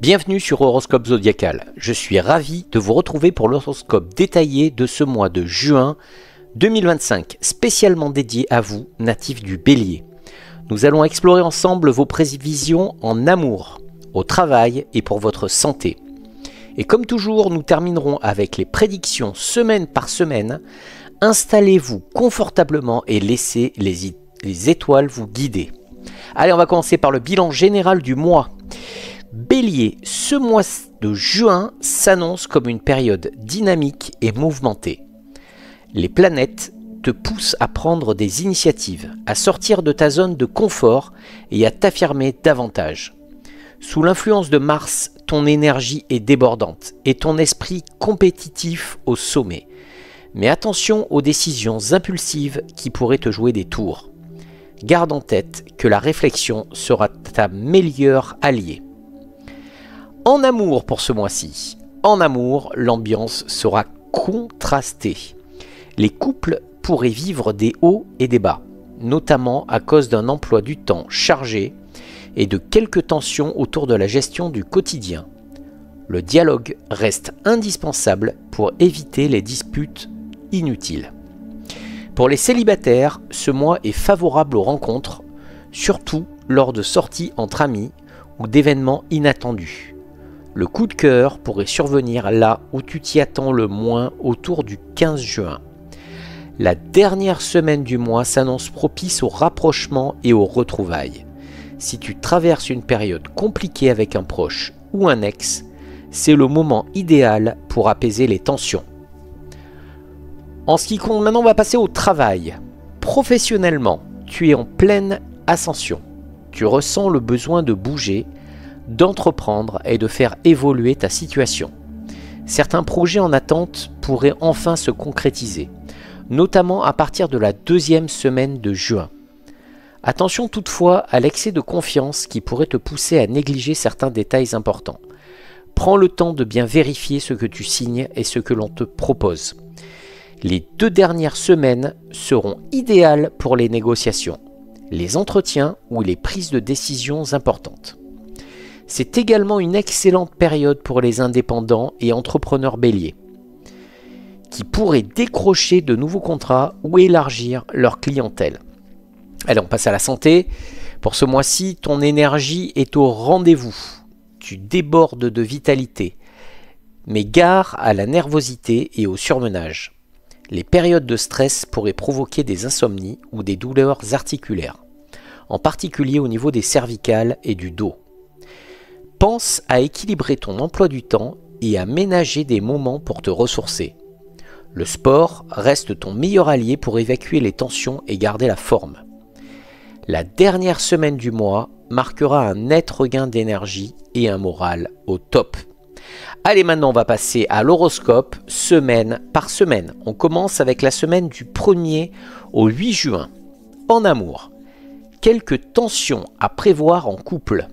Bienvenue sur Horoscope Zodiacal. Je suis ravi de vous retrouver pour l'horoscope détaillé de ce mois de juin 2025, spécialement dédié à vous, natifs du Bélier. Nous allons explorer ensemble vos prévisions en amour, au travail et pour votre santé. Et comme toujours, nous terminerons avec les prédictions semaine par semaine. Installez-vous confortablement et laissez les étoiles vous guider. Allez, on va commencer par le bilan général du mois. Bélier, ce mois de juin s'annonce comme une période dynamique et mouvementée. Les planètes te poussent à prendre des initiatives, à sortir de ta zone de confort et à t'affirmer davantage. Sous l'influence de Mars, ton énergie est débordante et ton esprit compétitif au sommet. Mais attention aux décisions impulsives qui pourraient te jouer des tours. Garde en tête que la réflexion sera ta meilleure alliée. En amour pour ce mois-ci. En amour, l'ambiance sera contrastée. Les couples pourraient vivre des hauts et des bas, notamment à cause d'un emploi du temps chargé et de quelques tensions autour de la gestion du quotidien. Le dialogue reste indispensable pour éviter les disputes inutiles. Pour les célibataires, ce mois est favorable aux rencontres, surtout lors de sorties entre amis ou d'événements inattendus. Le coup de cœur pourrait survenir là où tu t'y attends le moins, autour du 15 juin. La dernière semaine du mois s'annonce propice au rapprochement et aux retrouvailles. Si tu traverses une période compliquée avec un proche ou un ex, c'est le moment idéal pour apaiser les tensions. En ce qui compte, maintenant on va passer au travail. Professionnellement, tu es en pleine ascension. Tu ressens le besoin de bouger, d'entreprendre et de faire évoluer ta situation. Certains projets en attente pourraient enfin se concrétiser, notamment à partir de la deuxième semaine de juin. Attention toutefois à l'excès de confiance qui pourrait te pousser à négliger certains détails importants. Prends le temps de bien vérifier ce que tu signes et ce que l'on te propose. Les 2 dernières semaines seront idéales pour les négociations, les entretiens ou les prises de décisions importantes. C'est également une excellente période pour les indépendants et entrepreneurs béliers, qui pourraient décrocher de nouveaux contrats ou élargir leur clientèle. Allez, on passe à la santé. Pour ce mois-ci, ton énergie est au rendez-vous. Tu débordes de vitalité, mais gare à la nervosité et au surmenage. Les périodes de stress pourraient provoquer des insomnies ou des douleurs articulaires, en particulier au niveau des cervicales et du dos. Pense à équilibrer ton emploi du temps et à ménager des moments pour te ressourcer. Le sport reste ton meilleur allié pour évacuer les tensions et garder la forme. La dernière semaine du mois marquera un net regain d'énergie et un moral au top. Allez, maintenant on va passer à l'horoscope semaine par semaine. On commence avec la semaine du 1er au 8 juin. En amour, quelques tensions à prévoir en couple,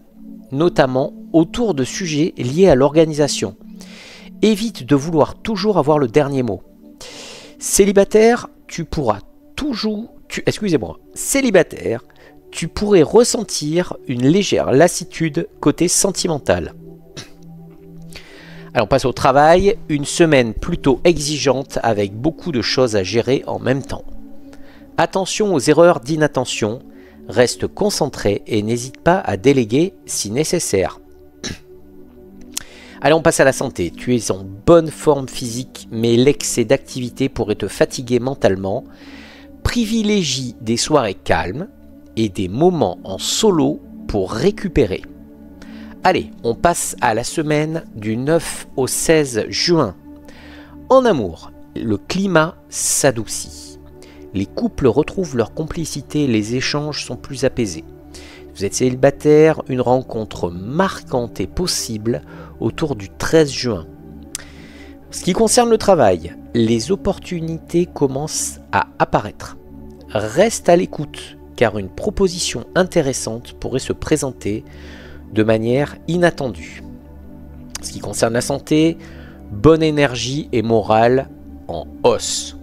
notamment autour de sujets liés à l'organisation. Évite de vouloir toujours avoir le dernier mot. Célibataire, tu pourrais ressentir une légère lassitude côté sentimental. Alors on passe au travail, une semaine plutôt exigeante avec beaucoup de choses à gérer en même temps. Attention aux erreurs d'inattention, reste concentré et n'hésite pas à déléguer si nécessaire. Allez, on passe à la santé. Tu es en bonne forme physique, mais l'excès d'activité pourrait te fatiguer mentalement. Privilégie des soirées calmes et des moments en solo pour récupérer. Allez, on passe à la semaine du 9 au 16 juin. En amour, le climat s'adoucit. Les couples retrouvent leur complicité et les échanges sont plus apaisés. Vous êtes célibataire, une rencontre marquante est possible autour du 13 juin. Ce qui concerne le travail, les opportunités commencent à apparaître. Reste à l'écoute, car une proposition intéressante pourrait se présenter de manière inattendue. Ce qui concerne la santé, bonne énergie et morale en hausse.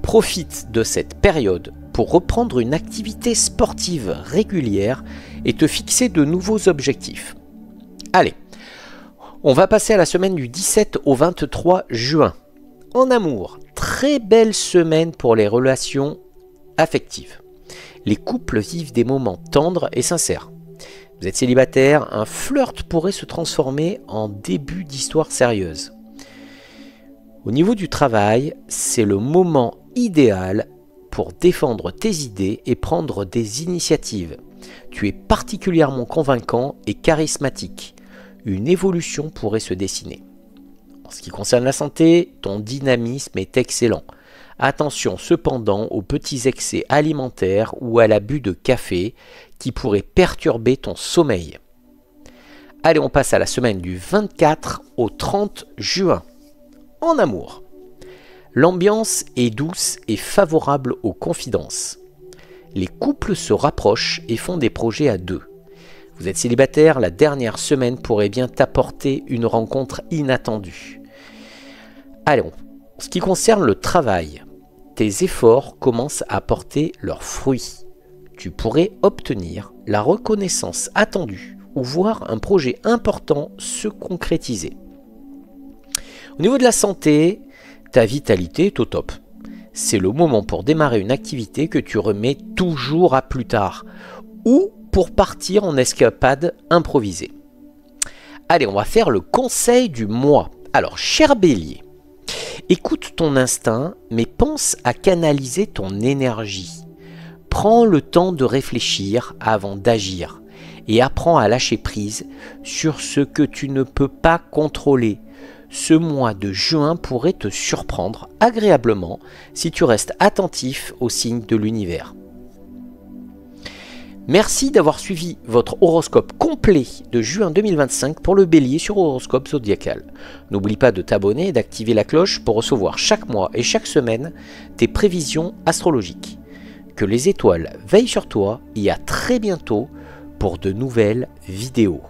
Profite de cette période pour reprendre une activité sportive régulière et te fixer de nouveaux objectifs. Allez, On va passer à la semaine du 17 au 23 juin. En amour, très belle semaine pour les relations affectives. Les couples vivent des moments tendres et sincères. Vous êtes célibataire, un flirt pourrait se transformer en début d'histoire sérieuse. Au niveau du travail, c'est le moment idéal pour défendre tes idées et prendre des initiatives. Tu es particulièrement convaincant et charismatique. Une évolution pourrait se dessiner. En ce qui concerne la santé, ton dynamisme est excellent. Attention cependant aux petits excès alimentaires ou à l'abus de café qui pourraient perturber ton sommeil. Allez, on passe à la semaine du 24 au 30 juin. En amour, l'ambiance est douce et favorable aux confidences. Les couples se rapprochent et font des projets à deux. Vous êtes célibataire, la dernière semaine pourrait bien t'apporter une rencontre inattendue. Allez, en ce qui concerne le travail, tes efforts commencent à porter leurs fruits. Tu pourrais obtenir la reconnaissance attendue ou voir un projet important se concrétiser. Au niveau de la santé, ta vitalité est au top. C'est le moment pour démarrer une activité que tu remets toujours à plus tard ou pour partir en escapade improvisée. Allez, on va faire le conseil du mois. Alors, cher Bélier, écoute ton instinct, mais pense à canaliser ton énergie. Prends le temps de réfléchir avant d'agir et apprends à lâcher prise sur ce que tu ne peux pas contrôler. Ce mois de juin pourrait te surprendre agréablement si tu restes attentif aux signes de l'univers. Merci d'avoir suivi votre horoscope complet de juin 2025 pour le Bélier sur Horoscope Zodiacal. N'oublie pas de t'abonner et d'activer la cloche pour recevoir chaque mois et chaque semaine tes prévisions astrologiques. Que les étoiles veillent sur toi et à très bientôt pour de nouvelles vidéos.